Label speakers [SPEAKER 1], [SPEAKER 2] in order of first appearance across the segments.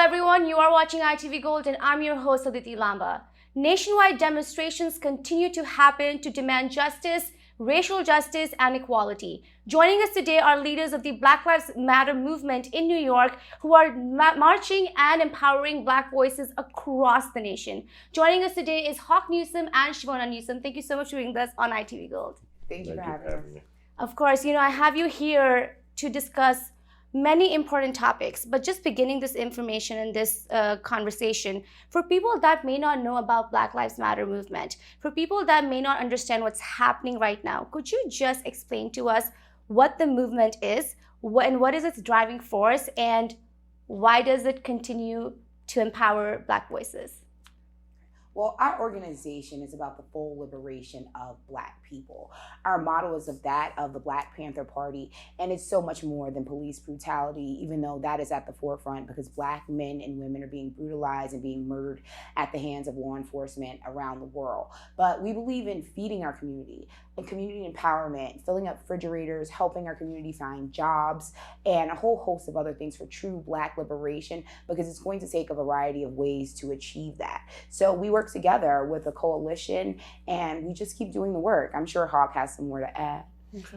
[SPEAKER 1] everyone, you are watching ITV Gold and I'm your host Aditi Lamba. Nationwide demonstrations continue to happen to demand justice, racial justice and equality. Joining us today are leaders of the Black Lives Matter movement in New York who are marching and empowering Black voices across the nation. Joining us today is Newsome and Chivona Newsome. Thank you so much for being with us on ITV Gold.
[SPEAKER 2] Thank you for having me.
[SPEAKER 1] Of course, I have you here to discuss many important topics, but just beginning this information and this conversation, for people that may not know about Black Lives Matter movement, for people that may not understand what's happening right now, could you just explain to us what the movement is, and what is its driving force, and why does it continue to empower Black voices?
[SPEAKER 2] Well, our organization is about the full liberation of Black people. Our motto is of the Black Panther Party, and it's so much more than police brutality, even though that is at the forefront because Black men and women are being brutalized and being murdered at the hands of law enforcement around the world. But we believe in feeding our community and community empowerment, filling up refrigerators, helping our community find jobs, and a whole host of other things for true Black liberation, because it's going to take a variety of ways to achieve that. So we work together with a coalition and we just keep doing the work. I'm sure Hawk has some more to add.
[SPEAKER 3] It's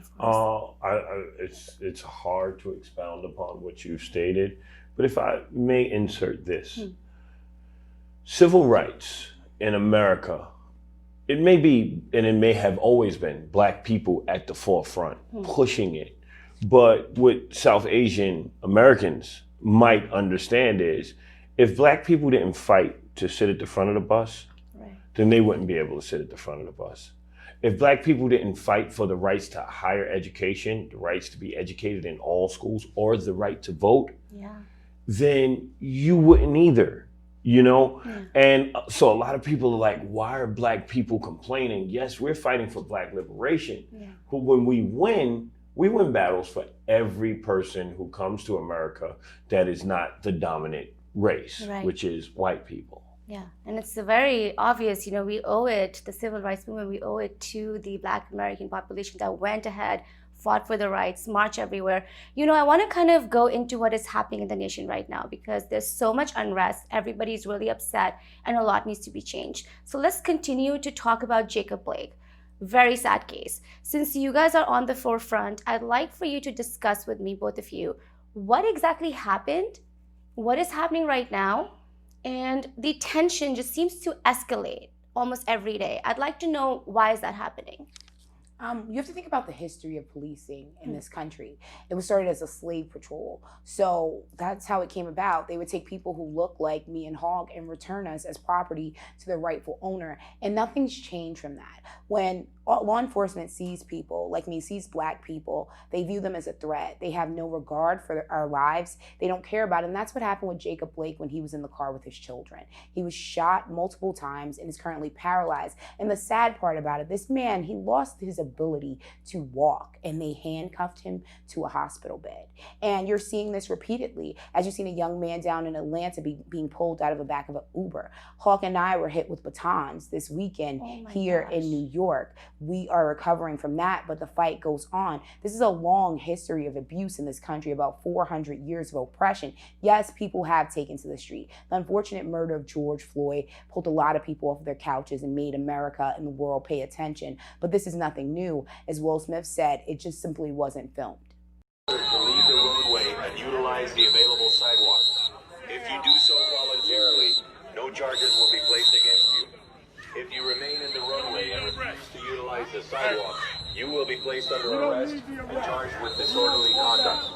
[SPEAKER 3] hard to expound upon what you've stated, but if I may insert this. Civil rights in America, it may be, and it may have always been, Black people at the forefront pushing it. But what South Asian Americans might understand is, if Black people didn't fight to sit at the front of the bus, then they wouldn't be able to sit at the front of the bus. If Black people didn't fight for the rights to higher education, the rights to be educated in all schools, or the right to vote, then you wouldn't either. And so a lot of people are like, why are Black people complaining? Yes, we're fighting for Black liberation, but when we win battles for every person who comes to America that is not the dominant race, which is white people.
[SPEAKER 1] Yeah, and it's very obvious, we owe it, the civil rights movement, we owe it to the Black American population that went ahead, fought for the rights, march everywhere. I want to kind of go into what is happening in the nation right now because there's so much unrest, everybody's really upset, and a lot needs to be changed. So let's continue to talk about Jacob Blake. Very sad case. Since you guys are on the forefront, I'd like for you to discuss with me, both of you, what exactly happened, what is happening right now, and the tension just seems to escalate almost every day. I'd like to know, why is that happening?
[SPEAKER 2] You have to think about the history of policing in this country. It was started as a slave patrol. So that's how it came about. They would take people who look like me and Hogg and return us as property to their rightful owner. And nothing's changed from that. When law enforcement sees people like me, sees Black people, they view them as a threat. They have no regard for our lives. They don't care about it. And that's what happened with Jacob Blake when he was in the car with his children. He was shot multiple times and is currently paralyzed. And the sad part about it, this man, he lost his ability to walk and they handcuffed him to a hospital bed. And you're seeing this repeatedly as you've seen a young man down in Atlanta being pulled out of the back of an Uber. Hawk and I were hit with batons this weekend here in New York. We are recovering from that, but the fight goes on. This is a long history of abuse in this country, about 400 years of oppression. Yes, people have taken to the street. The unfortunate murder of George Floyd pulled a lot of people off their couches and made America and the world pay attention. But this is nothing new. As Will Smith said, it just simply wasn't filmed.
[SPEAKER 4] To leave the roadway and utilize the available sidewalks. If you do so voluntarily, no charges will be placed against you. If you remain in the roadway and refuse to utilize the sidewalk, you will be placed under arrest and charged with disorderly conduct.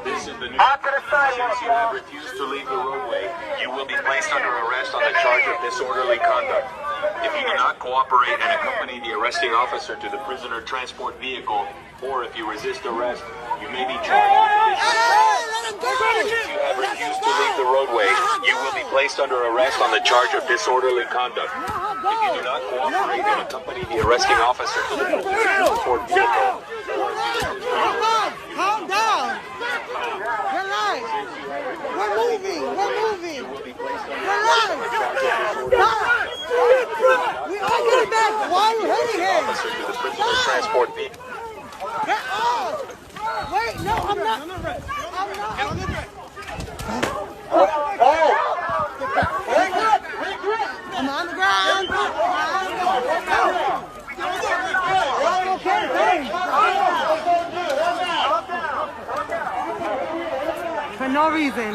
[SPEAKER 4] This is the new. Since you have refused to leave the roadway, you will be placed under arrest on the charge of disorderly conduct. If you do not cooperate and accompany the arresting officer to the prisoner transport vehicle, or if you resist arrest, you may be charged with additional. Since you have refused to leave the roadway, you will be placed under arrest on the charge of disorderly conduct. If you do not cooperate and accompany the arresting officer to the prisoner transport vehicle, or if you
[SPEAKER 5] Calm down. Relax. We're moving.
[SPEAKER 4] you will be placed under
[SPEAKER 5] Relax. We all get it back. Why are you hitting him?
[SPEAKER 4] officer to the prisoner transport vehicle.
[SPEAKER 5] Get off. Wait, no, I'm not. I'm not.
[SPEAKER 4] Oh!
[SPEAKER 5] no reason.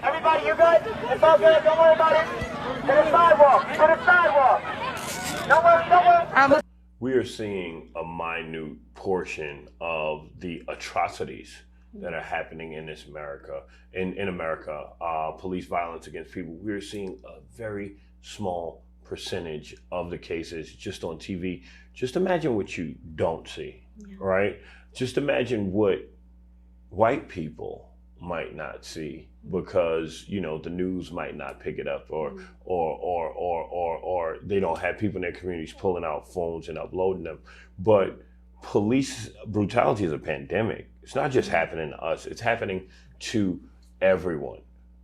[SPEAKER 6] Everybody, you good? It's all good. Don't worry about it. To the sidewalk. To the sidewalk. Don't worry. Don't worry.
[SPEAKER 3] We are seeing a minute portion of the atrocities that are happening in this America, in America, police violence against people. We're seeing a very small percentage of the cases just on TV. Just imagine what you don't see, right? Just imagine what white people might not see because, you know, the news might not pick it up or they don't have people in their communities pulling out phones and uploading them. But police brutality is a pandemic. It's not just happening to us, it's happening to everyone,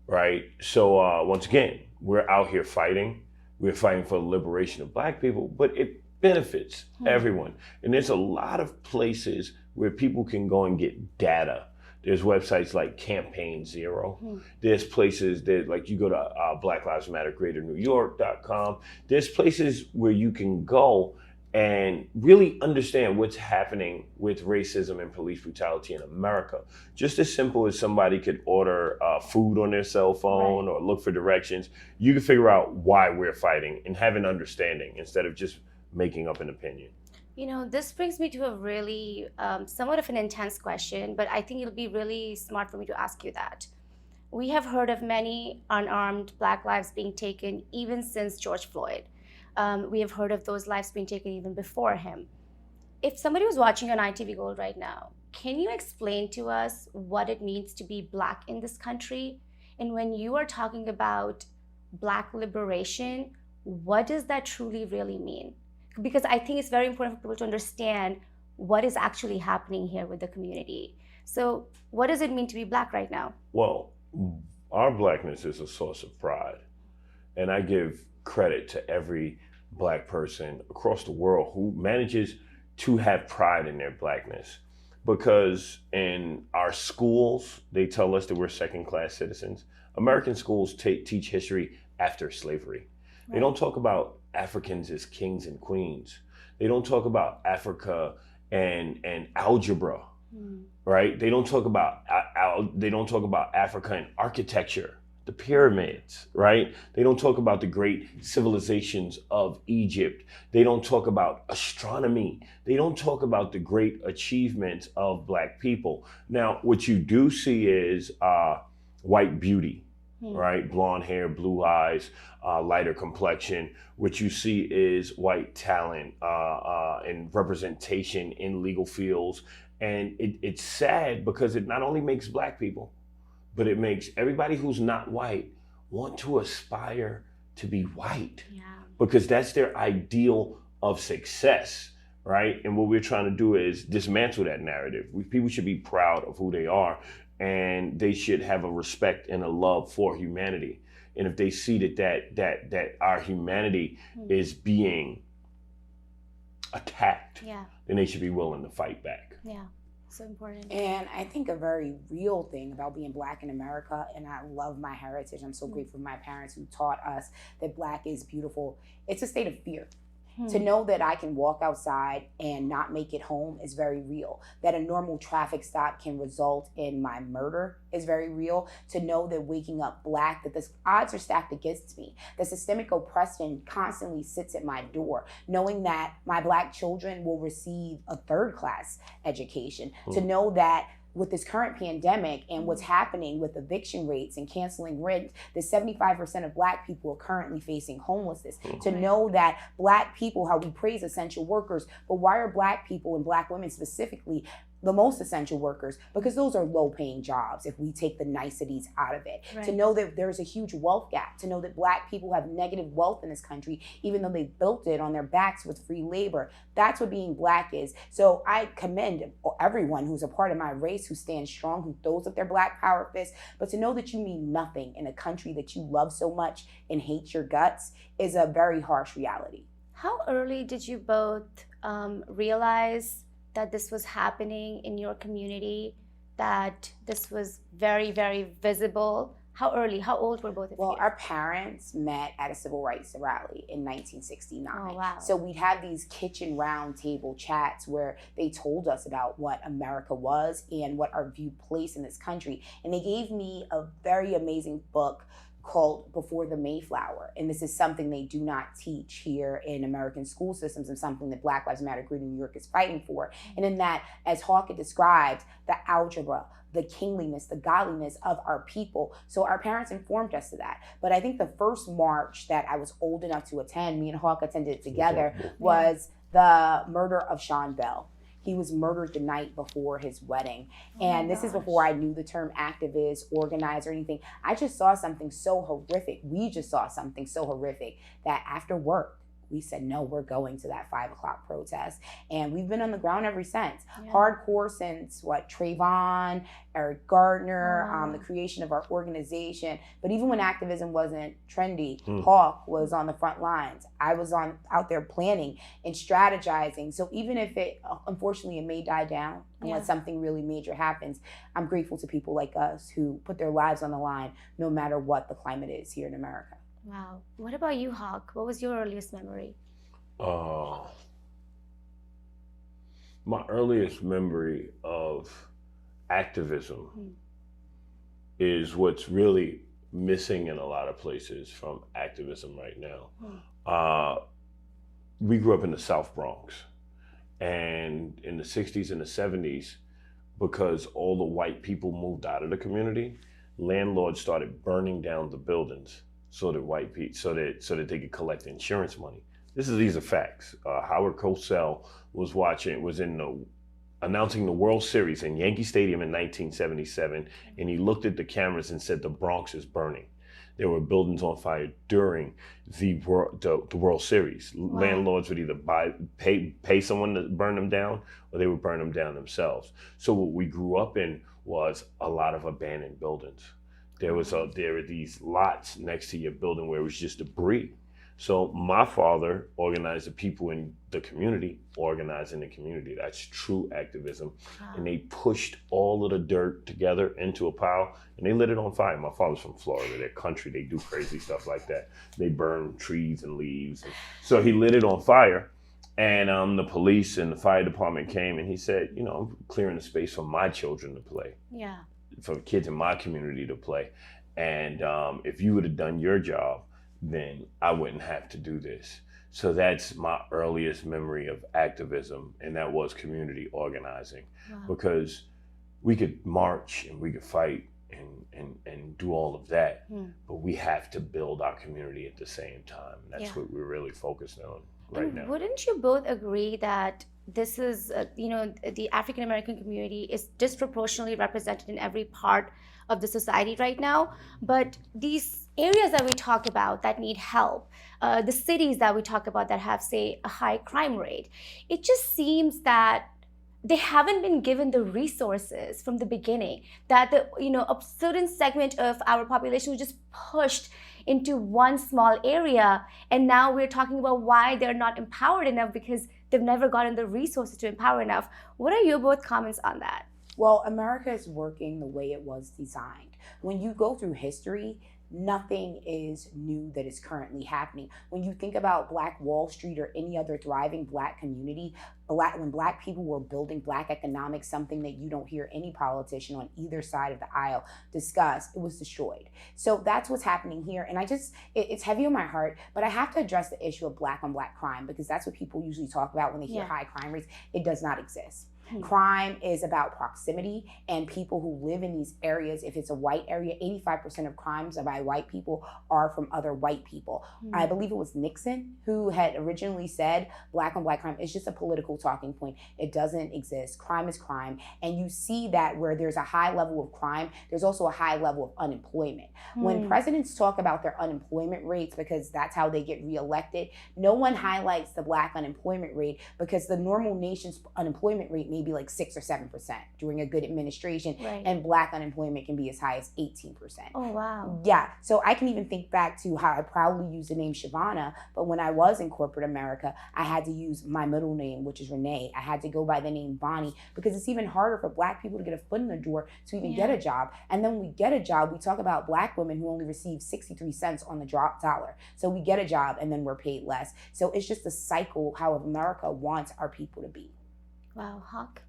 [SPEAKER 3] right? So once again, we're out here fighting. We're fighting for the liberation of Black people, but it benefits everyone. And there's a lot of places where people can go and get data. There's websites like Campaign Zero. There's places that, like, you go to Black Lives Matter Greater New York.com. There's places where you can go and really understand what's happening with racism and police brutality in America. Just as simple as somebody could order food on their cell phone or look for directions, you can figure out why we're fighting and have an understanding instead of just making up an opinion.
[SPEAKER 1] You know, this brings me to a really somewhat of an intense question, but I think it'll be really smart for me to ask you that. We have heard of many unarmed Black lives being taken even since George Floyd. We have heard of those lives being taken even before him. If somebody was watching on ITV Gold right now, can you explain to us what it means to be Black in this country? And when you are talking about Black liberation, what does that truly really mean? Because I think it's very important for people to understand what is actually happening here with the community. So what does it mean to be Black right now?
[SPEAKER 3] Well, our Blackness is a source of pride. And I give credit to every Black person across the world who manages to have pride in their Blackness. Because in our schools, they tell us that we're second-class citizens. American schools teach history after slavery. They don't talk about Africans as kings and queens. They don't talk about Africa and algebra, right? They don't talk about Africa and architecture, the pyramids, right? They don't talk about the great civilizations of Egypt. They don't talk about astronomy. They don't talk about the great achievements of Black people. Now, what you do see is white beauty. Right? Blonde hair, blue eyes, lighter complexion. What you see is white talent and representation in legal fields. And it's sad because it not only makes Black people, but it makes everybody who's not white want to aspire to be white. Because that's their ideal of success, right? And what we're trying to do is dismantle that narrative. People should be proud of who they are. And they should have a respect and a love for humanity. And if they see that our humanity is being attacked, then they should be willing to fight back.
[SPEAKER 1] Yeah, so important.
[SPEAKER 2] And I think a very real thing about being Black in America, and I love my heritage. I'm so grateful for my parents who taught us that Black is beautiful. It's a state of fear. To know that I can walk outside and not make it home is very real. That a normal traffic stop can result in my murder is very real. To know that waking up Black, that the odds are stacked against me. The systemic oppression constantly sits at my door. Knowing that my Black children will receive a third-class education. To know that with this current pandemic and what's happening with eviction rates and canceling rent, that 75% of Black people are currently facing homelessness. To know that Black people, how we praise essential workers, but why are Black people and Black women specifically the most essential workers? Because those are low-paying jobs if we take the niceties out of it. To know that there's a huge wealth gap, to know that Black people have negative wealth in this country, even though they built it on their backs with free labor. That's what being Black is. So I commend everyone who's a part of my race, who stands strong, who throws up their Black power fist. But to know that you mean nothing in a country that you love so much and hate your guts is a very harsh reality.
[SPEAKER 1] How early did you both realize that this was happening in your community, that this was very, very visible? How early? How old were both of
[SPEAKER 2] Well,
[SPEAKER 1] you?
[SPEAKER 2] our parents met at a civil rights rally in 1969.
[SPEAKER 1] Oh, wow.
[SPEAKER 2] So we'd have these kitchen round table chats where they told us about what America was and what our view placed in this country. And they gave me a very amazing book called Before the Mayflower. And this is something they do not teach here in American school systems, and something that Black Lives Matter group in New York is fighting for. And in that, as Hawkins described, the algebra, the kingliness, the godliness of our people. So our parents informed us of that. But I think the first march that I was old enough to attend, me and Hawk attended it together, was the murder of Sean Bell. He was murdered the night before his wedding. And this is before I knew the term activist, organizer, or anything. I just saw something so horrific. We just saw something so horrific that after work, we said, no, we're going to that 5 o'clock protest. And we've been on the ground ever since.
[SPEAKER 1] Yeah.
[SPEAKER 2] Hardcore since Trayvon, Eric Gardner, the creation of our organization. But even when activism wasn't trendy, Hawk was on the front lines. I was out there planning and strategizing. So even if it, unfortunately, it may die down unless something really major happens, I'm grateful to people like us who put their lives on the line no matter what the climate is here in America.
[SPEAKER 1] Wow. What about you, Hawk? What was your earliest memory?
[SPEAKER 3] My earliest memory of activism is what's really missing in a lot of places from activism right now. We grew up in the South Bronx, and in the 60s and the 70s, because all the white people moved out of the community, landlords started burning down the buildings so that white people, so that they could collect insurance money. These are facts. Howard Cosell was announcing the World Series in Yankee Stadium in 1977, and he looked at the cameras and said, "The Bronx is burning." There were buildings on fire during the World Series. Wow. Landlords would either pay someone to burn them down, or they would burn them down themselves. So what we grew up in was a lot of abandoned buildings. There were these lots next to your building where it was just debris. So my father organized the people in the community, organizing the community. That's true activism. Wow. And they pushed all of the dirt together into a pile and they lit it on fire. My father's from Florida, they're country, they do crazy stuff like that. They burn trees and leaves. So he lit it on fire, and the police and the fire department came, and he said, I'm clearing the space for my children to play.
[SPEAKER 1] Yeah.
[SPEAKER 3] For the kids in my community to play. And if you would have done your job, then I wouldn't have to do this. So that's my earliest memory of activism, and that was community organizing. Wow. Because we could march and we could fight and do all of that, but we have to build our community at the same time. That's what we're really focused on right now.
[SPEAKER 1] Wouldn't you both agree that this is, the African American community is disproportionately represented in every part of the society right now? But these areas that we talk about that need help, the cities that we talk about that have, say, a high crime rate, it just seems that they haven't been given the resources from the beginning, that a certain segment of our population was just pushed into one small area, and now we're talking about why they're not empowered enough because they've never gotten the resources to empower enough. What are your both comments on that?
[SPEAKER 2] Well, America is working the way it was designed. When you go through history, nothing is new that is currently happening. When you think about Black Wall Street or any other thriving Black community, when Black people were building Black economics, something that you don't hear any politician on either side of the aisle discuss, it was destroyed. So that's what's happening here. And it's heavy on my heart, but I have to address the issue of Black on Black crime, because that's what people usually talk about when they hear high crime rates. It does not exist. Crime is about proximity, and people who live in these areas, if it's a white area, 85% of crimes by white people are from other white people. I believe it was Nixon who had originally said Black on Black crime is just a political talking point. It doesn't exist. Crime is crime. And you see that where there's a high level of crime, there's also a high level of unemployment. When presidents talk about their unemployment rates, because that's how they get reelected, no one highlights the Black unemployment rate, because the normal nation's unemployment rate may maybe like 6 or 7% during a good administration.
[SPEAKER 1] Right.
[SPEAKER 2] And Black unemployment can be as high as 18%.
[SPEAKER 1] Oh, wow.
[SPEAKER 2] Yeah. So I can even think back to how I proudly use the name Chivona, but when I was in corporate America, I had to use my middle name, which is Renee. I had to go by the name Bonnie because it's even harder for Black people to get a foot in the door to even get a job. And then when we get a job, we talk about Black women who only receive 63 cents on the drop dollar. So we get a job and then we're paid less. So it's just a cycle how America wants our people to be.
[SPEAKER 1] Wow, Hawk.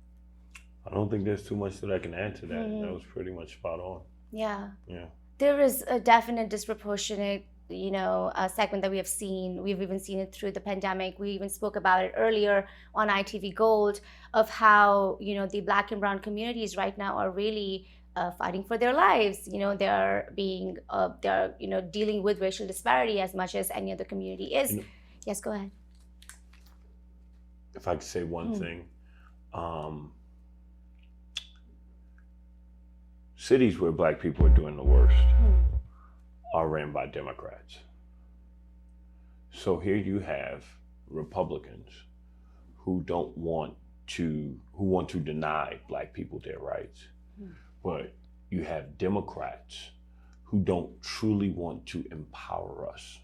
[SPEAKER 3] I don't think there's too much that I can add to that. That was pretty much spot on.
[SPEAKER 1] Yeah.
[SPEAKER 3] Yeah.
[SPEAKER 1] There is a definite disproportionate, segment that we have seen. We've even seen it through the pandemic. We even spoke about it earlier on ITV Gold of how, the Black and brown communities right now are really fighting for their lives. They're dealing with racial disparity as much as any other community is. Yes, go ahead.
[SPEAKER 3] If I could say one thing, cities where Black people are doing the worst are ran by Democrats. So here you have Republicans who want to deny Black people their rights. But you have Democrats who don't truly want to empower us.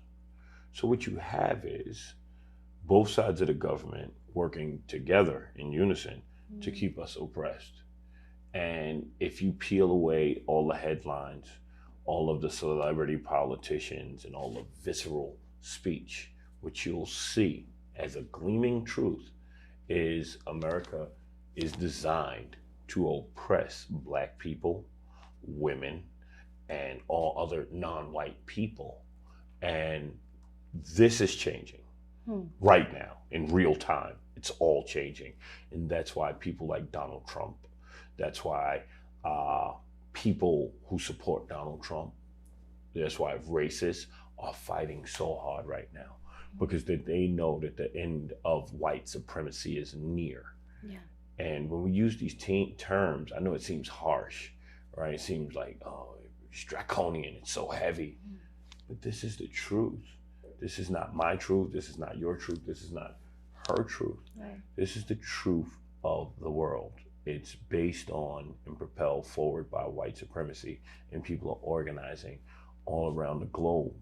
[SPEAKER 3] So what you have is both sides of the government working together in unison to keep us oppressed. And if you peel away all the headlines, all of the celebrity politicians and all the visceral speech, what you'll see as a gleaming truth is America is designed to oppress Black people, women, and all other non-white people. And this is changing right now in real time. It's all changing. And that's why people like Donald Trump, that's why people who support Donald Trump, that's why racists are fighting so hard right now, because they know that the end of white supremacy is near. Yeah. And when we use these terms, I know it seems harsh, right? It seems like, oh, it's draconian, it's so heavy. But this is the truth. This is not my truth. This is not your truth. This is not her truth. Right. This is the truth of the world. It's based on and propelled forward by white supremacy, and people are organizing all around the globe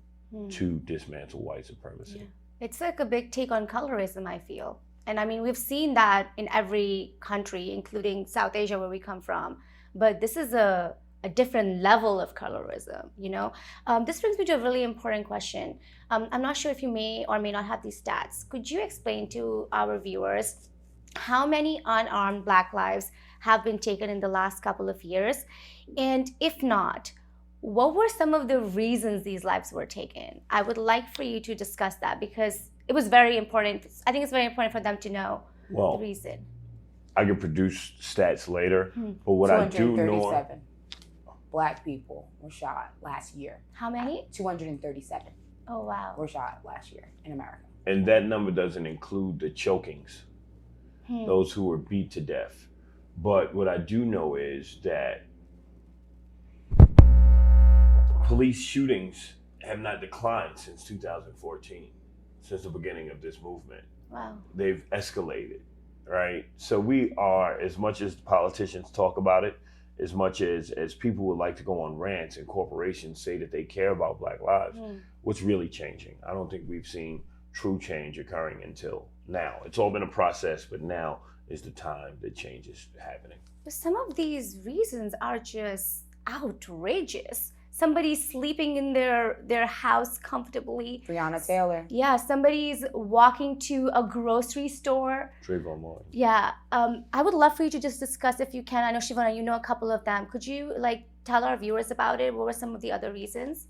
[SPEAKER 3] to dismantle white supremacy. Yeah.
[SPEAKER 1] It's like a big take on colorism, I feel. And I mean, we've seen that in every country, including South Asia, where we come from. But this is a different level of colorism, This brings me to a really important question. I'm not sure if you may or may not have these stats. Could you explain to our viewers how many unarmed Black lives have been taken in the last couple of years? And if not, what were some of the reasons these lives were taken? I would like for you to discuss that because it was very important. I think it's very important for them to know the reason.
[SPEAKER 3] I can produce stats later, but what I do know...
[SPEAKER 2] 237 Black people were shot last year.
[SPEAKER 1] How many?
[SPEAKER 2] 237.
[SPEAKER 1] Oh, wow.
[SPEAKER 2] Were shot last year in America.
[SPEAKER 3] And that number doesn't include the chokings, those who were beat to death. But what I do know is that police shootings have not declined since 2014, since the beginning of this movement.
[SPEAKER 1] Wow. They've
[SPEAKER 3] escalated, right? So we are, as much as politicians talk about it, as much as people would like to go on rants and corporations say that they care about Black lives, what's really changing? I don't think we've seen true change occurring until now. It's all been a process, but now is the time that change is happening.
[SPEAKER 1] But some of these reasons are just outrageous. Somebody's sleeping in their house comfortably.
[SPEAKER 2] Breonna Taylor.
[SPEAKER 1] Yeah, somebody's walking to a grocery store.
[SPEAKER 3] Trayvon Martin.
[SPEAKER 1] Yeah, I would love for you to just discuss, if you can. I know, Chivona, you know a couple of them. Could you tell our viewers about it? What were some of the other reasons?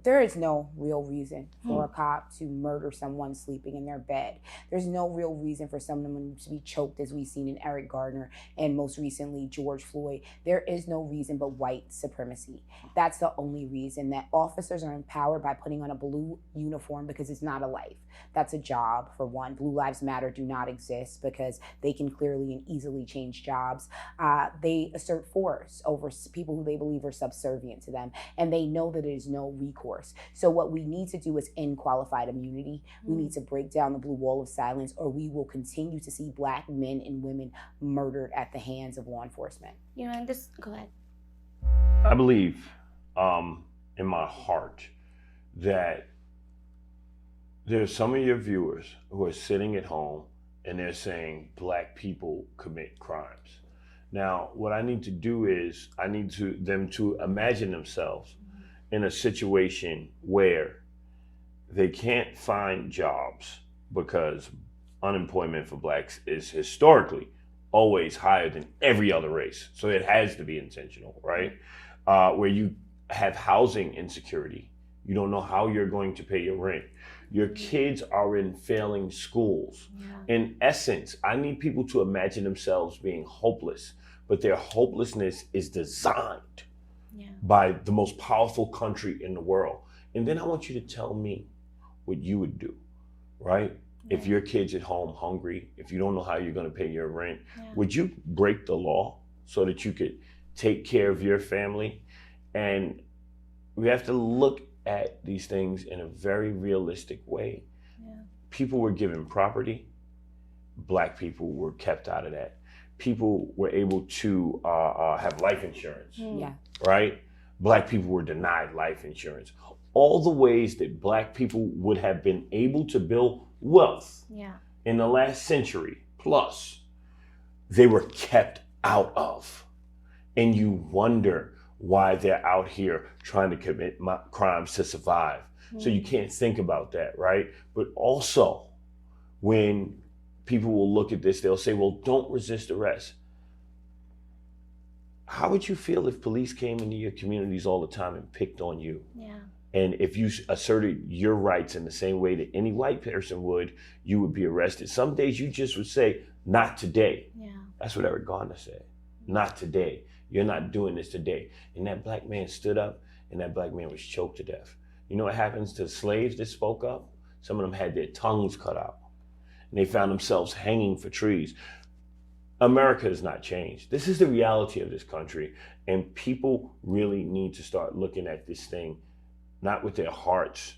[SPEAKER 2] There is no real reason for a cop to murder someone sleeping in their bed. There's no real reason for someone to be choked, as we've seen in Eric Gardner and most recently George Floyd. There is no reason but white supremacy. That's the only reason, that officers are empowered by putting on a blue uniform because it's not a life. That's a job, for one. Blue Lives Matter do not exist because they can clearly and easily change jobs. They assert force over people who they believe we're subservient to them, and they know that there's no recourse. So what we need to do is unqualified immunity. We need to break down the blue wall of silence, or we will continue to see Black men and women murdered at the hands of law enforcement.
[SPEAKER 1] You know, and this, go ahead.
[SPEAKER 3] I believe in my heart that there's some of your viewers who are sitting at home and they're saying Black people commit crimes. Now, what I need to do is I need them to imagine themselves in a situation where they can't find jobs because unemployment for Blacks is historically always higher than every other race. So it has to be intentional, right? Where you have housing insecurity. You don't know how you're going to pay your rent. Your kids are in failing schools. Yeah. In essence, I need people to imagine themselves being hopeless, but their hopelessness is designed by the most powerful country in the world. And then I want you to tell me what you would do, right? If your kid's at home hungry, if you don't know how you're going to pay your rent, would you break the law so that you could take care of your family? And we have to look at these things in a very realistic way. People were given property. Black people were kept out of that. People were able to have life insurance, right? Black people were denied life insurance. All the ways that Black people would have been able to build wealth in the last century plus, they were kept out of. And you wonder why they're out here trying to commit crimes to survive. So you can't think about that, right? But also, when people will look at this, they'll say, well, don't resist arrest. How would you feel if police came into your communities all the time and picked on you? And if you asserted your rights in the same way that any white person would, you would be arrested. Some days you just would say, not today. That's what Eric Garner said. Not today. You're not doing this today. And that Black man stood up, and that Black man was choked to death. You know what happens to slaves that spoke up? Some of them had their tongues cut out, and they found themselves hanging for trees. America has not changed. This is the reality of this country, and people really need to start looking at this thing, not with their hearts,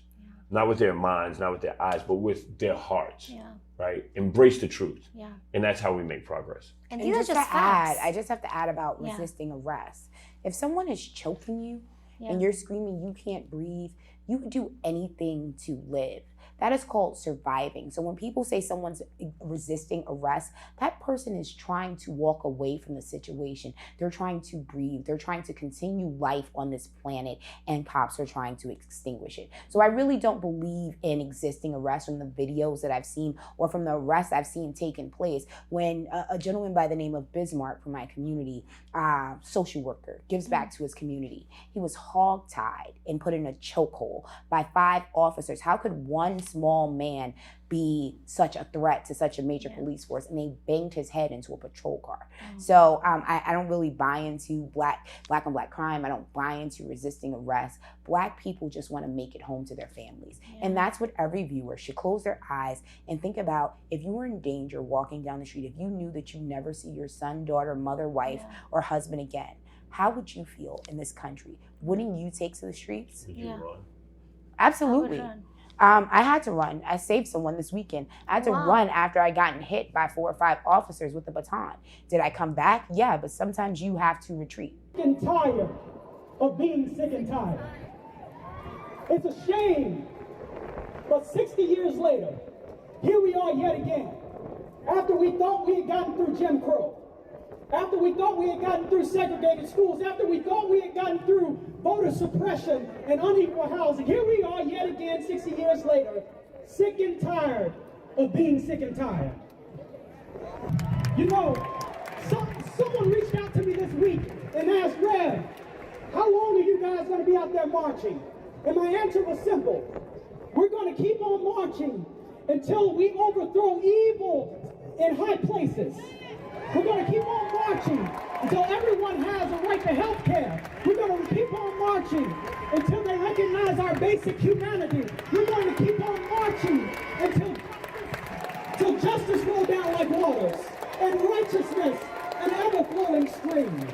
[SPEAKER 3] not with their minds, not with their eyes, but with their hearts. Right? Embrace the truth. And that's how we make progress.
[SPEAKER 1] And these are just facts.
[SPEAKER 2] I just have to add about resisting arrest. If someone is choking you and you're screaming, you can't breathe, you would do anything to live. That is called surviving. So when people say someone's resisting arrest, that person is trying to walk away from the situation. They're trying to breathe. They're trying to continue life on this planet, and cops are trying to extinguish it. So I really don't believe in existing arrest from the videos that I've seen or from the arrests I've seen taking place. When a gentleman by the name of Bismarck from my community, social worker, gives back to his community, he was hog-tied and put in a chokehold by 5 officers. How could one small man be such a threat to such a major police force? And they banged his head into a patrol car. So I don't really buy into black on black crime. I don't buy into resisting arrest. Black people just want to make it home to their families. And that's what every viewer should close their eyes and think about. If you were in danger walking down the street, if you knew that you never see your son, daughter, mother, wife, or husband again, how would you feel in this country? Wouldn't you take to the streets?
[SPEAKER 3] Did you run?
[SPEAKER 2] Absolutely. I had to run. I saved someone this weekend. I had to run after I gotten hit by 4 or 5 officers with a baton. Did I come back? Yeah, but sometimes you have to retreat.
[SPEAKER 7] Sick and tired of being sick and tired. It's a shame, but 60 years later, here we are yet again. After we thought we had gotten through Jim Crow, after we thought we had gotten through segregated schools, after we thought we had gotten through voter suppression and unequal housing, here we are yet again 60 years later, sick and tired of being sick and tired. You know, someone reached out to me this week and asked, Rev, how long are you guys going to be out there marching? And my answer was simple. We're going to keep on marching until we overthrow evil in high places. We're going to keep on marching until everyone has a right to health care. We're going to keep on marching until they recognize our basic humanity. We're going to keep on marching until justice rolls down like waters and righteousness an ever-flowing stream.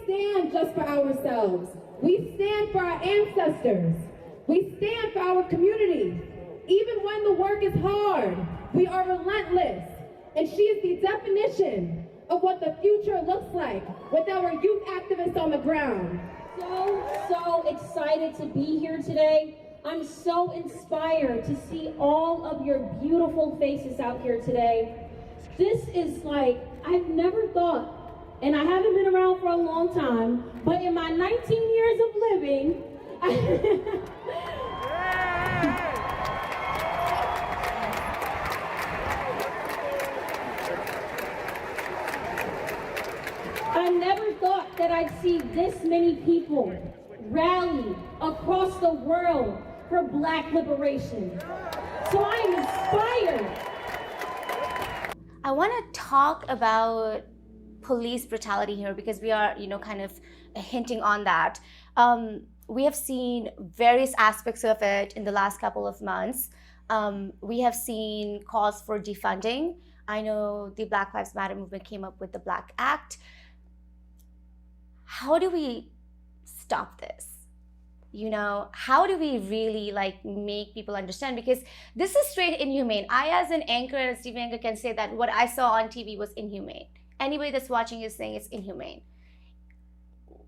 [SPEAKER 8] Stand just for ourselves. We stand for our ancestors. We stand for our community. Even when the work is hard, we are relentless. And she is the definition of what the future looks like with our youth activists on the ground. So excited to be here today. I'm so inspired to see all of your beautiful faces out here today. This is like, I've never thought, and I haven't been around for a long time, but in my 19 years of living, I never thought that I'd see this many people rally across the world for Black liberation. So I am inspired.
[SPEAKER 1] I want to talk about police brutality here because we are, kind of hinting on that. We have seen various aspects of it in the last couple of months. We have seen calls for defunding. I know the Black Lives Matter movement came up with the Black Act. How do we stop this? How do we really make people understand? Because this is straight inhumane. I, as an anchor and a TV anchor, can say that what I saw on TV was inhumane. Anybody that's watching is saying it's inhumane.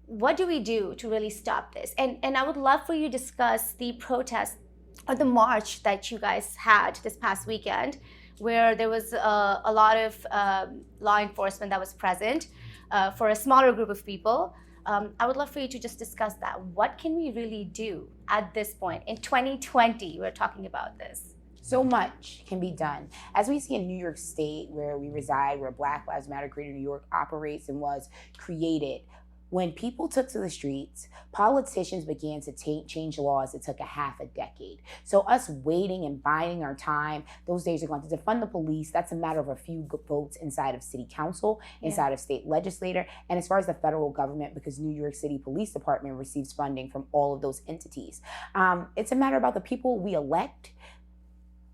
[SPEAKER 1] What do we do to really stop this? And I would love for you to discuss the protest or the march that you guys had this past weekend, where there was a lot of law enforcement that was present for a smaller group of people. I would love for you to just discuss that. What can we really do at this point? In 2020, we're talking about this.
[SPEAKER 2] So much can be done. As we see in New York State, where we reside, where Black Lives Matter Greater New York operates and was created, when people took to the streets, politicians began to change laws. It took a half a decade. So us waiting and biding our time, those days are gone. To defund the police, that's a matter of a few votes inside of city council, inside of state legislature, and as far as the federal government, because New York City Police Department receives funding from all of those entities. It's a matter about the people we elect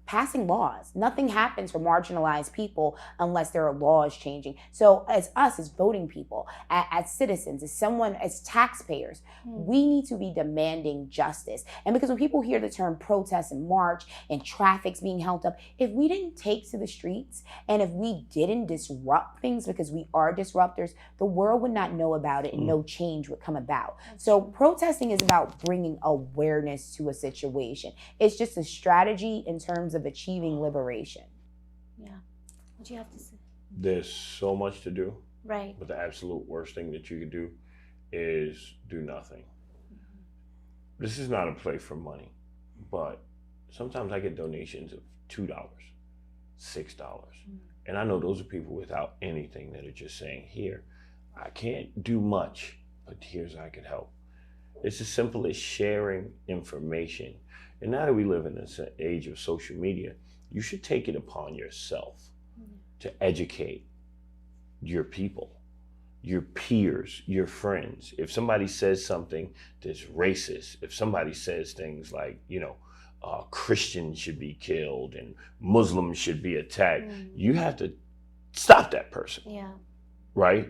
[SPEAKER 2] passing laws. Nothing happens for marginalized people unless there are laws changing. So as us, as voting people, as citizens, as taxpayers, we need to be demanding justice. And because when people hear the term protest and march and traffic's being held up, if we didn't take to the streets and if we didn't disrupt things, because we are disruptors, the world would not know about it and no change would come about. So protesting is about bringing awareness to a situation. It's just a strategy in terms of achieving liberation.
[SPEAKER 1] Yeah. What do you have to say?
[SPEAKER 3] There's so much to do.
[SPEAKER 1] Right.
[SPEAKER 3] But the absolute worst thing that you could do is do nothing. This is not a play for money, but sometimes I get donations of $2, $6. And I know those are people without anything that are just saying, here, I can't do much, but here's how I can help. It's as simple as sharing information. And now that we live in this age of social media, you should take it upon yourself to educate your people, your peers, your friends. If somebody says something that's racist, if somebody says things like, Christians should be killed and Muslims should be attacked, you have to stop that person.
[SPEAKER 1] Yeah.
[SPEAKER 3] Right?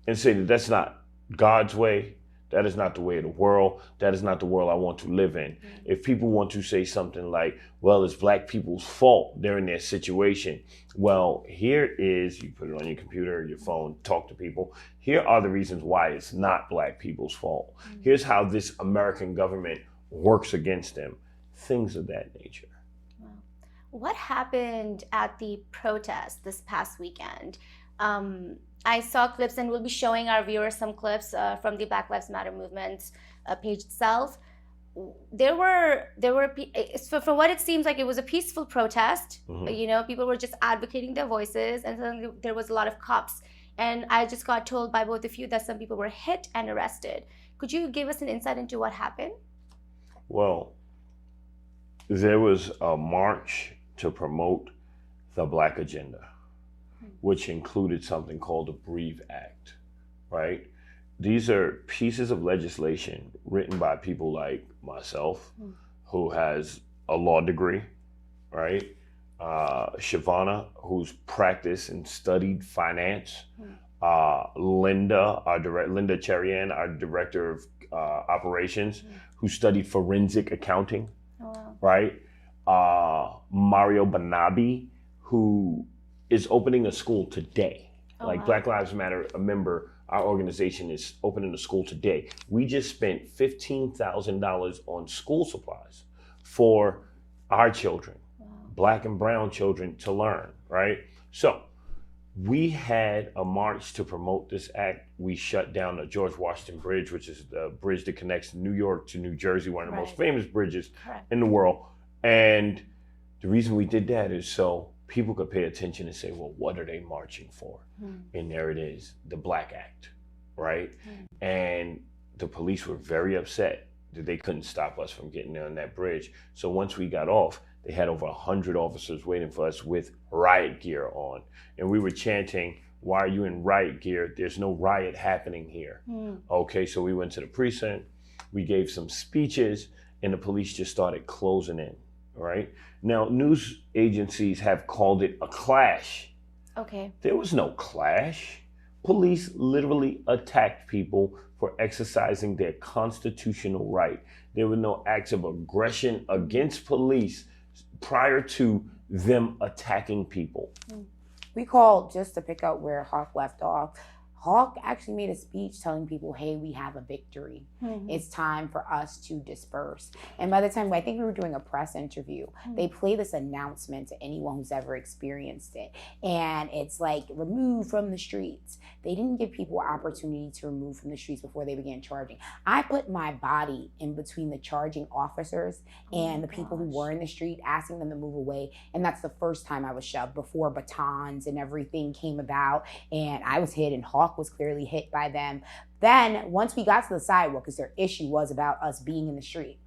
[SPEAKER 3] And say that that's not God's way. That is not the way of the world. That is not the world I want to live in. If people want to say something like, well, it's Black people's fault, they're in their situation. Well, here is, you put it on your computer, your phone, talk to people. Here are the reasons why it's not Black people's fault. Here's how this American government works against them. Things of that nature.
[SPEAKER 1] Wow. What happened at the protest this past weekend? I saw clips, and we'll be showing our viewers some clips from the Black Lives Matter movement page itself. There were from what it seems like, it was a peaceful protest. People were just advocating their voices, and then there was a lot of cops. And I just got told by both of you that some people were hit and arrested. Could you give us an insight into what happened?
[SPEAKER 3] Well, there was a march to promote the Black agenda, which included something called the Breathe Act, right? These are pieces of legislation written by people like myself, who has a law degree, right? Chivona, who's practiced and studied finance, Linda Cherian, our director of operations, who studied forensic accounting, right? Mario Banabi, who is opening a school today. Black Lives Matter, a member, our organization is opening a school today. We just spent $15,000 on school supplies for our children, Black and brown children, to learn, right? So we had a march to promote this act. We shut down the George Washington Bridge, which is the bridge that connects New York to New Jersey, one of the most famous bridges in the world. And the reason we did that is so people could pay attention and say, well, what are they marching for? And there it is, the Black Act, right? And the police were very upset that they couldn't stop us from getting on that bridge. So once we got off, they had over 100 officers waiting for us with riot gear on. And we were chanting, why are you in riot gear? There's no riot happening here. Okay, so we went to the precinct, we gave some speeches, and the police just started closing in, right? Now, news agencies have called it a clash.
[SPEAKER 1] Okay.
[SPEAKER 3] There was no clash. Police literally attacked people for exercising their constitutional right. There were no acts of aggression against police prior to them attacking people.
[SPEAKER 2] We called, just to pick up where Hawk left off, Hawk actually made a speech telling people, hey, we have a victory. It's time for us to disperse. And by the time, I think we were doing a press interview, they play this announcement to anyone who's ever experienced it. And it's like, remove from the streets. They didn't give people opportunity to remove from the streets before they began charging. I put my body in between the charging officers and the people who were in the street, asking them to move away. And that's the first time I was shoved, before batons and everything came about. And I was hit, and Hawk was clearly hit by them. Then once we got to the sidewalk, because their issue was about us being in the street,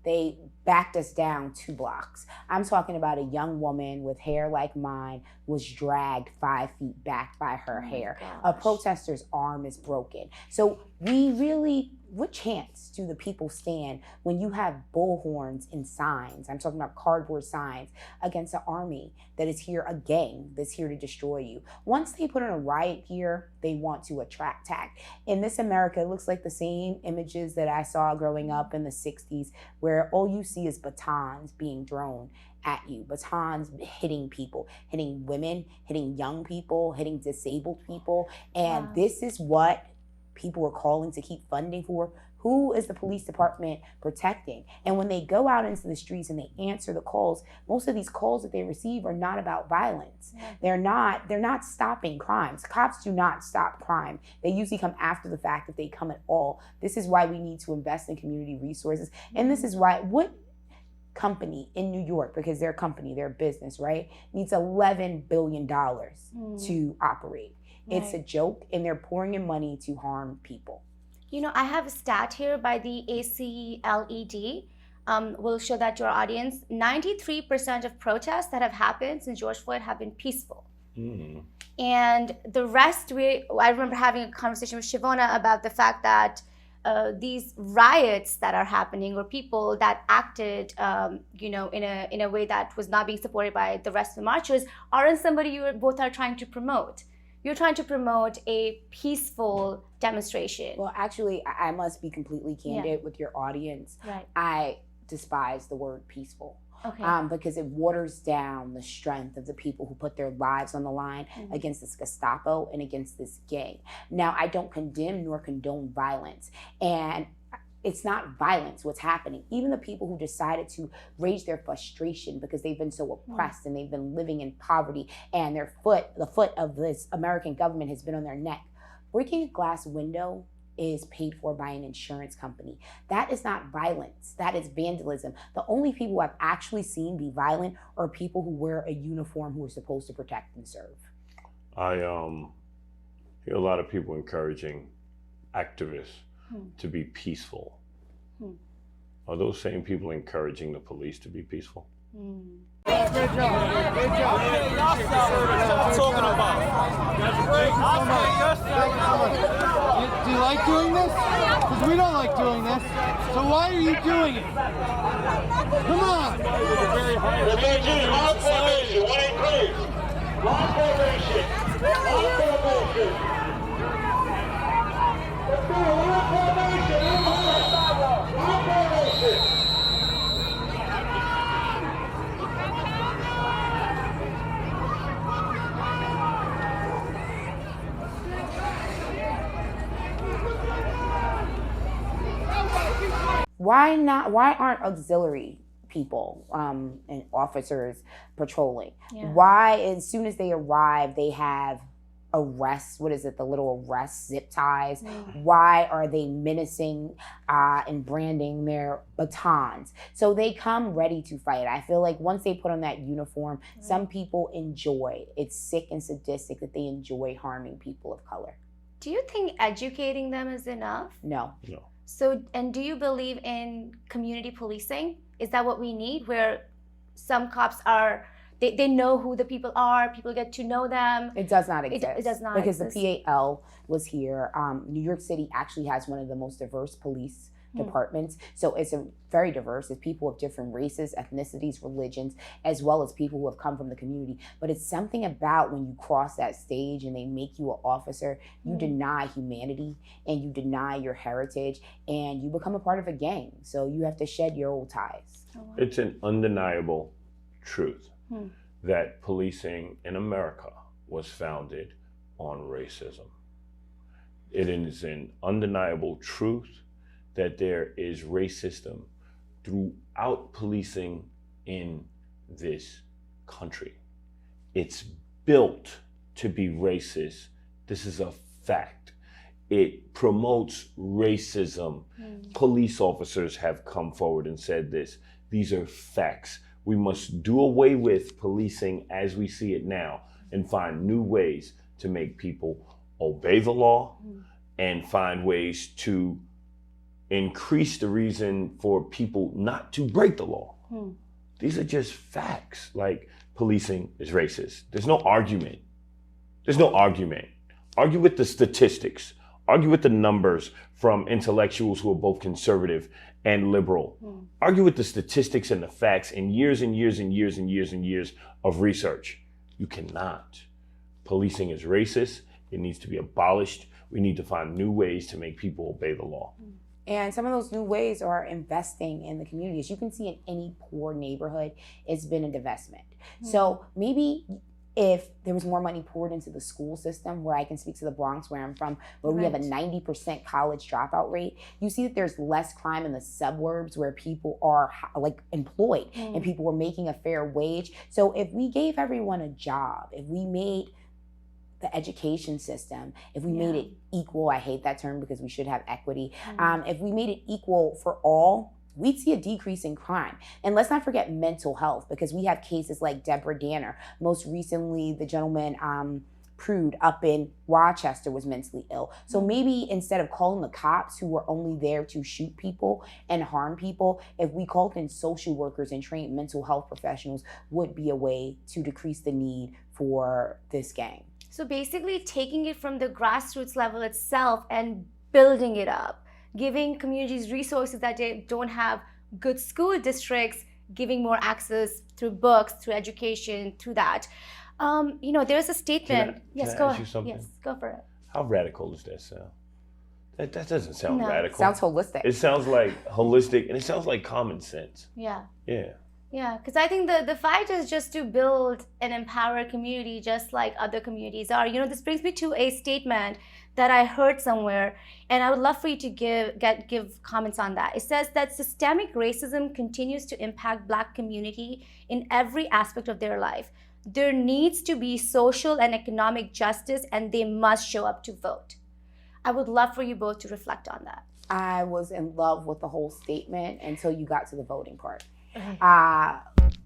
[SPEAKER 2] they backed us down 2 blocks. I'm talking about a young woman with hair like mine was dragged 5 feet back by her hair. A protester's arm is broken. So we really, what chance do the people stand when you have bullhorns and signs, I'm talking about cardboard signs, against an army that is here, a gang that's here to destroy you? Once they put on a riot gear, they want to attack. In this America, it looks like the same images that I saw growing up in the 60s, where all you see is batons being thrown at you, batons hitting people, hitting women, hitting young people, hitting disabled people. And this is what people are calling to keep funding for. Who is the police department protecting? And when they go out into the streets and they answer the calls, most of these calls that they receive are not about violence. They're not stopping crimes. Cops do not stop crime. They usually come after the fact, if they come at all. This is why we need to invest in community resources. And this is why, what company in New York, because their company, their business, right, needs $11 billion to operate. It's a joke, and they're pouring in money to harm people.
[SPEAKER 1] You know, I have a stat here by the ACLED. We'll show that to our audience. 93% of protests that have happened since George Floyd have been peaceful. And the rest, I remember having a conversation with Chivona about the fact that these riots that are happening, or people that acted, in a way that was not being supported by the rest of the marchers, aren't somebody you both are trying to promote. You're trying to promote a peaceful demonstration.
[SPEAKER 2] Well, actually, I must be completely candid with your audience.
[SPEAKER 1] Right.
[SPEAKER 2] I despise the word peaceful.
[SPEAKER 1] Okay.
[SPEAKER 2] Because it waters down the strength of the people who put their lives on the line against this Gestapo and against this gang. Now, I don't condemn nor condone violence. And it's not violence what's happening. Even the people who decided to rage their frustration because they've been so oppressed and they've been living in poverty, and the foot of this American government has been on their neck. Breaking a glass window is paid for by an insurance company. That is not violence. That is vandalism. The only people I've actually seen be violent are people who wear a uniform who are supposed to protect and serve.
[SPEAKER 3] I hear a lot of people encouraging activists to be peaceful. Are those same people encouraging the police to be peaceful?
[SPEAKER 5] Good job. Good job. That's what I'm talking about. That's great. Do you like doing this? Because we don't like doing this. So why are you doing it? Come on.
[SPEAKER 6] Long formation, 1 and 3. Long formation. Long formation.
[SPEAKER 2] Why not? Why aren't auxiliary people and officers patrolling?
[SPEAKER 1] Yeah.
[SPEAKER 2] Why, as soon as they arrive, they have arrests? What is it? The little arrest zip ties. Why are they menacing and branding their batons? So they come ready to fight. I feel like once they put on that uniform, some people enjoy. It's sick and sadistic that they enjoy harming people of color.
[SPEAKER 1] Do you think educating them is enough?
[SPEAKER 2] No.
[SPEAKER 1] So, and do you believe in community policing? Is that what we need, where some cops are, they know who the people are, people get to know them?
[SPEAKER 2] It does not exist.
[SPEAKER 1] It does not
[SPEAKER 2] because
[SPEAKER 1] exist.
[SPEAKER 2] the PAL was here. New York City actually has one of the most diverse police departments. So it's a very diverse. It's people of different races, ethnicities, religions, as well as people who have come from the community. But it's something about when you cross that stage and they make you an officer, you deny humanity and you deny your heritage and you become a part of a gang. So you have to shed your old ties.
[SPEAKER 3] It's an undeniable truth that policing in America was founded on racism. It is an undeniable truth that there is racism throughout policing in this country. It's built to be racist. This is a fact. It promotes racism. Police officers have come forward and said this. These are facts. We must do away with policing as we see it now and find new ways to make people obey the law and find ways to increase the reason for people not to break the law. These are just facts. Like, policing is racist. There's no argument. Argue with the statistics. Argue with the numbers from intellectuals who are both conservative and liberal. Argue with the statistics and the facts and years and years and years and years and years of research. You cannot. Policing is racist. It needs to be abolished. We need to find new ways to make people obey the law.
[SPEAKER 2] And some of those new ways are investing in the community. As you can see in any poor neighborhood, it's been a divestment. So maybe if there was more money poured into the school system, where I can speak to the Bronx where I'm from, where we have a 90% college dropout rate, you see that there's less crime in the suburbs where people are like employed and people were making a fair wage. So if we gave everyone a job, if we made the education system, if we made it equal, I hate that term because we should have equity, if we made it equal for all, we'd see a decrease in crime. And let's not forget mental health, because we have cases like Deborah Danner. Most recently, the gentleman Prude up in Rochester was mentally ill. So maybe instead of calling the cops who were only there to shoot people and harm people, if we called in social workers and trained mental health professionals, would be a way to decrease the need for this gang.
[SPEAKER 1] So basically taking it from the grassroots level itself and building it up, giving communities resources that they don't have, good school districts, giving more access through books, through education, through that. There's a statement.
[SPEAKER 3] Can I ask you something?
[SPEAKER 1] Yes, go for it.
[SPEAKER 3] How radical does that sound? That doesn't sound radical.
[SPEAKER 2] Sounds holistic.
[SPEAKER 3] It sounds like holistic, and it sounds like common sense.
[SPEAKER 1] Yeah, because I think the fight is just to build an empowered community just like other communities are. This brings me to a statement that I heard somewhere, and I would love for you to give comments on that. It says that systemic racism continues to impact Black community in every aspect of their life. There needs to be social and economic justice, and they must show up to vote. I would love for you both to reflect on that.
[SPEAKER 2] I was in love with the whole statement until you got to the voting part.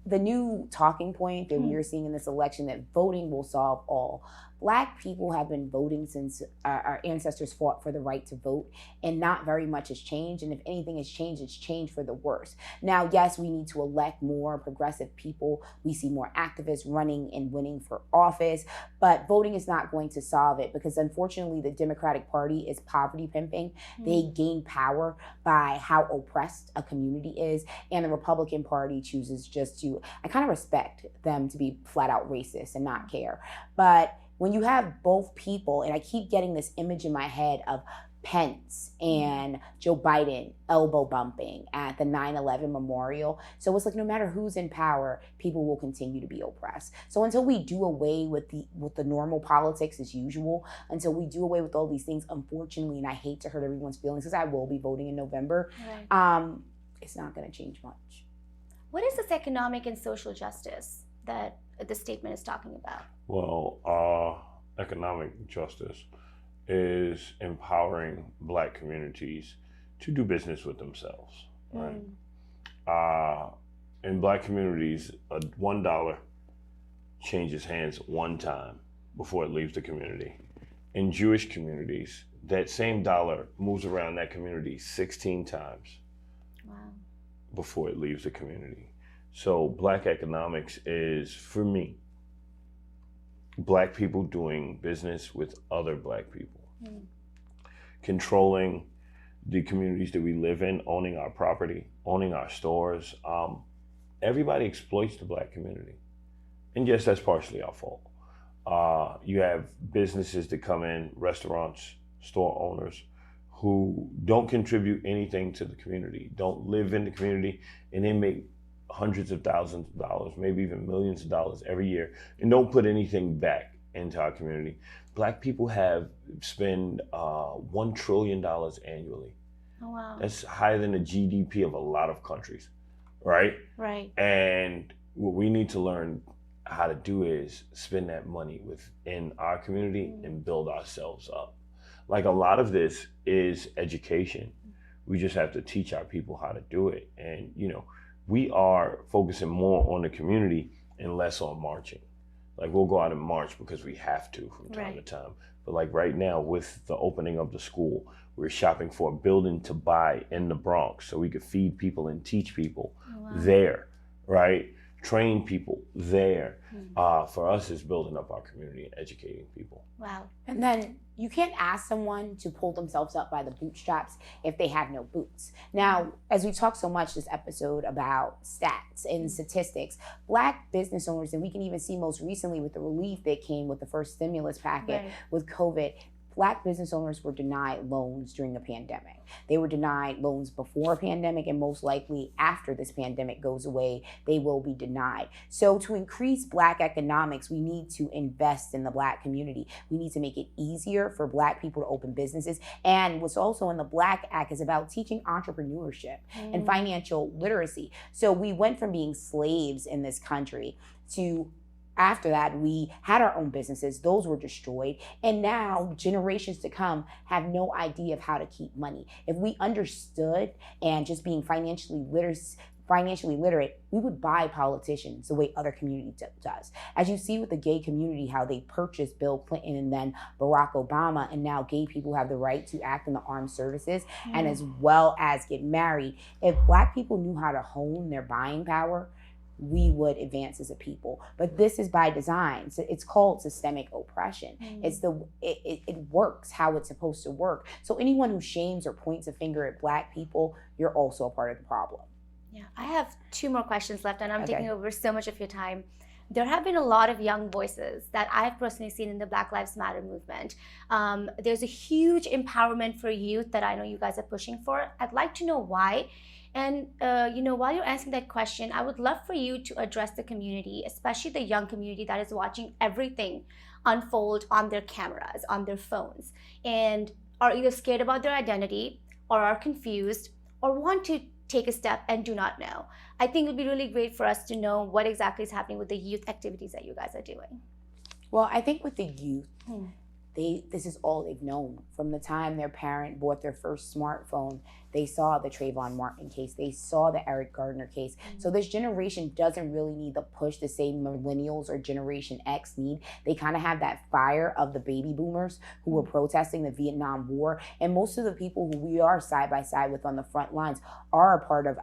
[SPEAKER 2] The new talking point that we are seeing in this election, that voting will solve all. Black people have been voting since our ancestors fought for the right to vote, and not very much has changed. And if anything has changed, it's changed for the worse. Now, yes, we need to elect more progressive people. We see more activists running and winning for office, but voting is not going to solve it, because unfortunately the Democratic Party is poverty pimping. They gain power by how oppressed a community is, and the Republican Party chooses just to, I kind of respect them to be flat out racist and not care. But when you have both people, and I keep getting this image in my head of Pence and Joe Biden elbow bumping at the 9/11 memorial. So it's like no matter who's in power, people will continue to be oppressed. So until we do away with the normal politics as usual, until we do away with all these things, unfortunately, and I hate to hurt everyone's feelings because I will be voting in November, it's not going to change much.
[SPEAKER 1] What is this economic and social justice that the statement is talking about?
[SPEAKER 3] Well, economic justice is empowering Black communities to do business with themselves, right? In Black communities, $1 changes hands one time before it leaves the community. In Jewish communities, that same dollar moves around that community 16 times before it leaves the community. So Black economics is, for me, Black people doing business with other Black people. Controlling the communities that we live in, owning our property, owning our stores. Everybody exploits the Black community. And yes, that's partially our fault. You have businesses that come in, restaurants, store owners, who don't contribute anything to the community, don't live in the community, and they make hundreds of thousands of dollars, maybe even millions of dollars every year, and don't put anything back into our community. Black people spend $1 trillion annually.
[SPEAKER 1] Oh, wow.
[SPEAKER 3] That's higher than the GDP of a lot of countries, right?
[SPEAKER 1] Right.
[SPEAKER 3] And what we need to learn how to do is spend that money within our community and build ourselves up. Like, a lot of this is education. We just have to teach our people how to do it. And, we are focusing more on the community and less on marching. Like, we'll go out and march because we have to from time to time. But like right now, with the opening of the school, we're shopping for a building to buy in the Bronx so we could feed people and teach people there, right? Train people there. For us, it's building up our community and educating people.
[SPEAKER 1] Wow.
[SPEAKER 2] And then you can't ask someone to pull themselves up by the bootstraps if they have no boots. Now, as we talked so much this episode about stats and statistics, Black business owners, and we can even see most recently with the relief that came with the first stimulus packet with COVID, Black business owners were denied loans during the pandemic. They were denied loans before a pandemic, and most likely after this pandemic goes away, they will be denied. So to increase Black economics, we need to invest in the Black community. We need to make it easier for Black people to open businesses. And what's also in the Black Act is about teaching entrepreneurship and financial literacy. So we went from being slaves in this country to, after that, we had our own businesses. Those were destroyed. And now generations to come have no idea of how to keep money. If we understood and just being financially literate, we would buy politicians the way other communities does. As you see with the gay community, how they purchased Bill Clinton and then Barack Obama, and now gay people have the right to act in the armed services and as well as get married. If Black people knew how to hone their buying power, we would advance as a people. But this is by design. So it's called systemic oppression. It works how it's supposed to work. So anyone who shames or points a finger at Black people, you're also a part of the problem.
[SPEAKER 1] Yeah, I have 2 more questions left, and I'm taking over so much of your time. There have been a lot of young voices that I've personally seen in the Black Lives Matter movement. There's a huge empowerment for youth that I know you guys are pushing for. I'd like to know why. And, while you're answering that question, I would love for you to address the community, especially the young community that is watching everything unfold on their cameras, on their phones, and are either scared about their identity or are confused or want to take a step and do not know. I think it would be really great for us to know what exactly is happening with the youth activities that you guys are doing.
[SPEAKER 2] Well, I think with the youth, this is all they've known. From the time their parent bought their first smartphone, they saw the Trayvon Martin case. They saw the Eric Gardner case. So this generation doesn't really need the push to say millennials or Generation X need. They kind of have that fire of the baby boomers who were protesting the Vietnam War. And most of the people who we are side by side with on the front lines are a part of,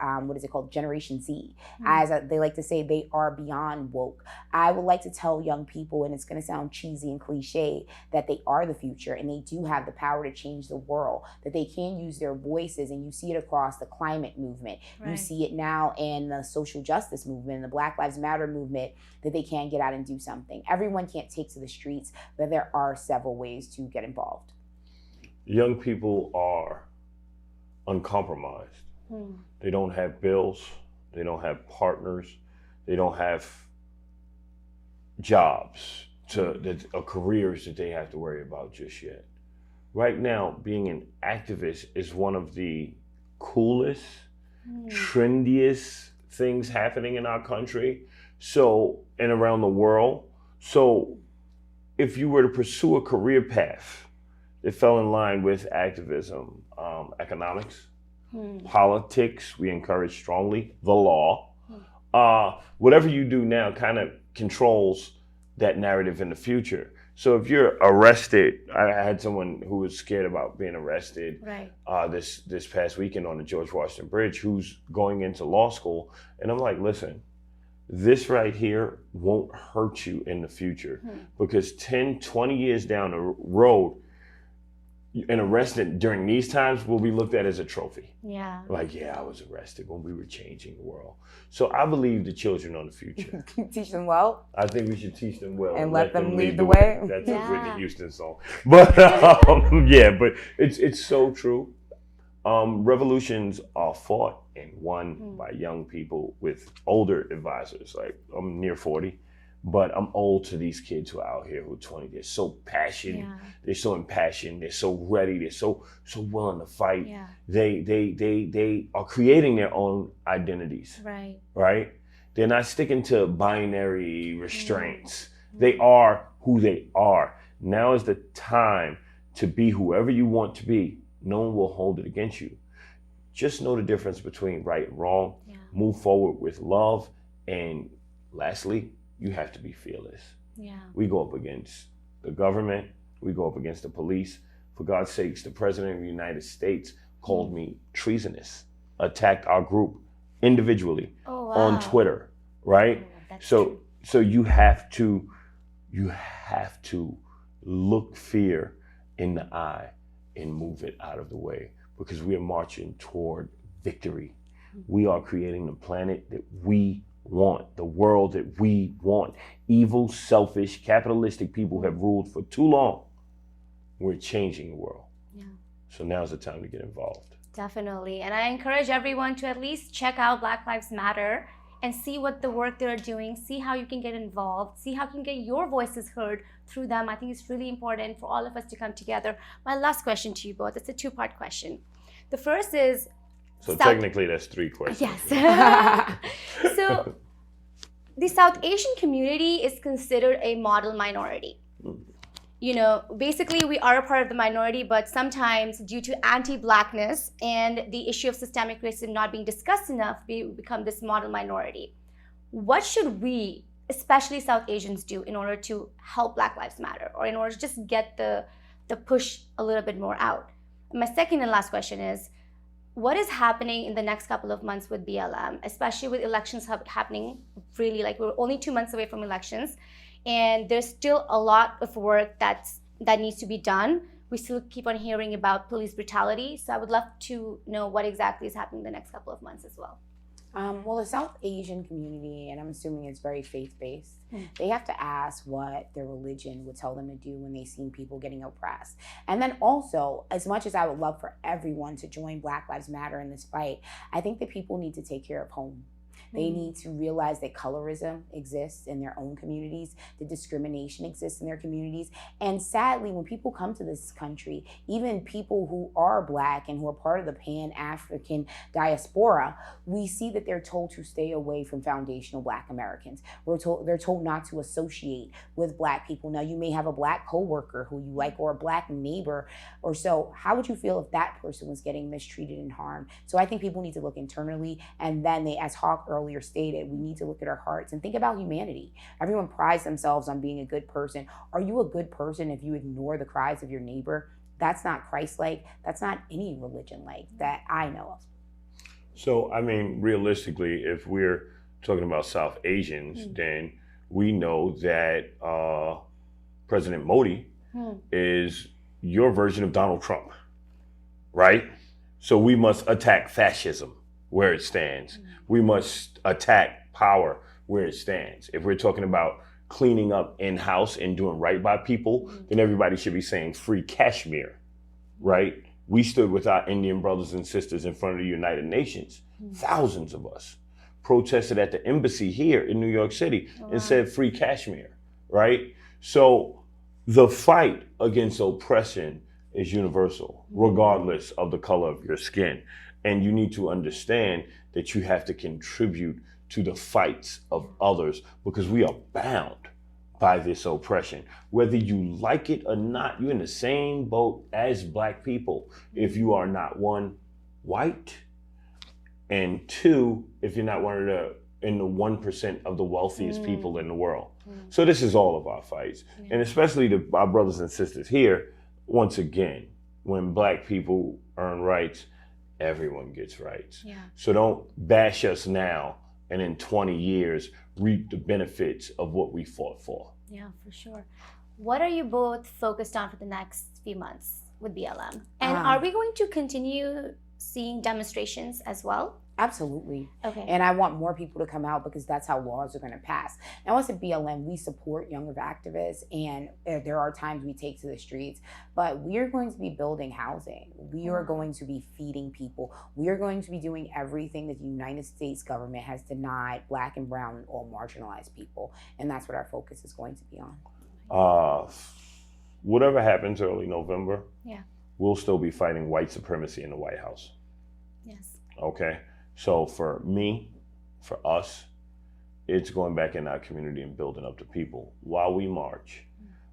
[SPEAKER 2] Generation Z. As they like to say, they are beyond woke. I would like to tell young people, and it's going to sound cheesy and cliche, that they are the future and they do have the power to change the world, that they can use their voices. And you see it across the climate movement. You see it now in the social justice movement, the Black Lives Matter movement, that they can get out and do something. Everyone can't take to the streets, but there are several ways to get involved.
[SPEAKER 3] young people are uncompromised. They don't have bills. They don't have partners. They don't have jobs or careers that they have to worry about just yet. Right now, being an activist is one of the coolest, trendiest things happening in our country. So, and around the world. So, if you were to pursue a career path that fell in line with activism, economics, politics, we encourage strongly, the law, whatever you do now kind of controls that narrative in the future. So if you're arrested, I had someone who was scared about being arrested this past weekend on the George Washington Bridge who's going into law school. And I'm like, listen, this right here won't hurt you in the future because 10, 20 years down the road, an arrested during these times will be looked at as a trophy.
[SPEAKER 1] Yeah.
[SPEAKER 3] Like, yeah, I was arrested when we were changing the world. So I believe the children on the future.
[SPEAKER 2] Teach them well.
[SPEAKER 3] I think we should teach them well.
[SPEAKER 2] And let them lead the way.
[SPEAKER 3] That's a Whitney Houston song. But yeah, but it's so true. Revolutions are fought and won by young people with older advisors. Like, I'm near 40. But I'm old to these kids who are out here who are 20. They're so passionate. They're so impassioned. They're so ready. They're so willing to fight. They are creating their own identities. Right? They're not sticking to binary restraints. They are who they are. Now is the time to be whoever you want to be. No one will hold it against you. Just know the difference between right and wrong. Move forward with love. And lastly, you have to be fearless. We go up against the government. We go up against the police. For God's sakes, the President of the United States called me treasonous, attacked our group individually on Twitter, right? So you have to look fear in the eye and move it out of the way because we are marching toward victory. We are creating the planet that we want, the world that we want. Evil, selfish, capitalistic people have ruled for too long. We're changing the world. So now's the time to get involved.
[SPEAKER 1] Definitely. And I encourage everyone to at least check out Black Lives Matter and see what the work they're doing, see how you can get involved, see how you can get your voices heard through them. I think it's really important for all of us to come together. My last question to you both, it's a two-part question. The first is,
[SPEAKER 3] so technically that's three questions.
[SPEAKER 1] Yes. So the South Asian community is considered a model minority. You know, basically we are a part of the minority, but sometimes due to anti-Blackness and the issue of systemic racism not being discussed enough, we become this model minority. What should we, especially South Asians, do in order to help Black Lives Matter or in order to just get the push a little bit more out? And my second and last question is, what is happening in the next couple of months with BLM, especially with elections happening really, like we're only 2 months away from elections, and there's still a lot of work that needs to be done. We still keep on hearing about police brutality. So I would love to know what exactly is happening in the next couple of months as well.
[SPEAKER 2] Well, the South Asian community, and I'm assuming it's very faith-based, they have to ask what their religion would tell them to do when they see people getting oppressed. And then also, as much as I would love for everyone to join Black Lives Matter in this fight, I think that people need to take care of home. They need to realize that colorism exists in their own communities, that discrimination exists in their communities. And sadly, when people come to this country, even people who are Black and who are part of the Pan-African diaspora, we see that they're told to stay away from foundational Black Americans. They're told not to associate with Black people. Now, you may have a Black coworker who you like or a Black neighbor or so. How would you feel if that person was getting mistreated and harmed? So I think people need to look internally, and then they, as Hawk earlier stated, we need to look at our hearts and think about humanity. Everyone prides themselves on being a good person. Are you a good person if you ignore the cries of your neighbor? That's not Christ-like. That's not any religion-like that I know of.
[SPEAKER 3] So, I mean, realistically, if we're talking about South Asians, then we know that President Modi is your version of Donald Trump, right? So we must attack fascism where it stands. We must attack power where it stands. If we're talking about cleaning up in-house and doing right by people, then everybody should be saying free Kashmir, right? We stood with our Indian brothers and sisters in front of the United Nations. Thousands of us protested at the embassy here in New York City and said, free Kashmir, right? So the fight against oppression is universal, regardless of the color of your skin. And you need to understand that you have to contribute to the fights of others because we are bound by this oppression. Whether you like it or not, you're in the same boat as Black people. If you are not, one, white, and two, if you're not one of in the 1% of the wealthiest people in the world. So this is all of our fights. And especially our brothers and sisters here, once again, when Black people earn rights, everyone gets rights. So don't bash us now and in 20 years reap the benefits of what we fought for.
[SPEAKER 1] Yeah, for sure. What are you both focused on for the next few months with BLM? And are we going to continue seeing demonstrations as well?
[SPEAKER 2] Absolutely.
[SPEAKER 1] Okay.
[SPEAKER 2] And I want more people to come out because that's how laws are going to pass. Now, us at BLM, we support younger activists, and there are times we take to the streets, but we are going to be building housing. We are going to be feeding people. We are going to be doing everything that the United States government has denied Black and brown and all marginalized people. And that's what our focus is going to be on.
[SPEAKER 3] Whatever happens early November,
[SPEAKER 1] Yeah.
[SPEAKER 3] we'll still be fighting white supremacy in the White House.
[SPEAKER 1] Yes.
[SPEAKER 3] Okay? So for me, for us, it's going back in our community and building up the people while we march,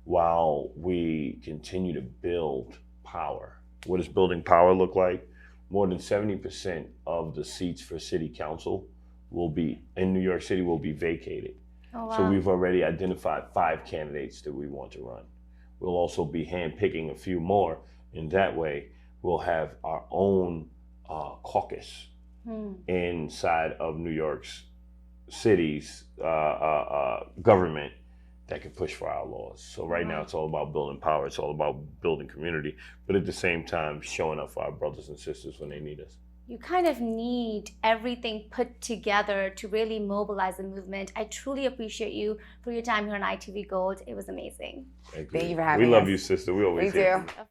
[SPEAKER 3] while we continue to build power. What does building power look like? More than 70% of the seats for city council will be, in New York City, will be vacated.
[SPEAKER 1] Oh, wow.
[SPEAKER 3] So we've already identified 5 candidates that we want to run. We'll also be handpicking a few more, and that way we'll have our own caucus inside of New York's city's government that can push for our laws. So right now it's all about building power. It's all about building community, but at the same time showing up for our brothers and sisters when they need us.
[SPEAKER 1] You kind of need everything put together to really mobilize the movement. I truly appreciate you for your time here on ITV Gold. It was amazing.
[SPEAKER 2] Thank you for having us.
[SPEAKER 3] We love you, sister. We always
[SPEAKER 2] We
[SPEAKER 3] hear
[SPEAKER 2] do.
[SPEAKER 3] from you.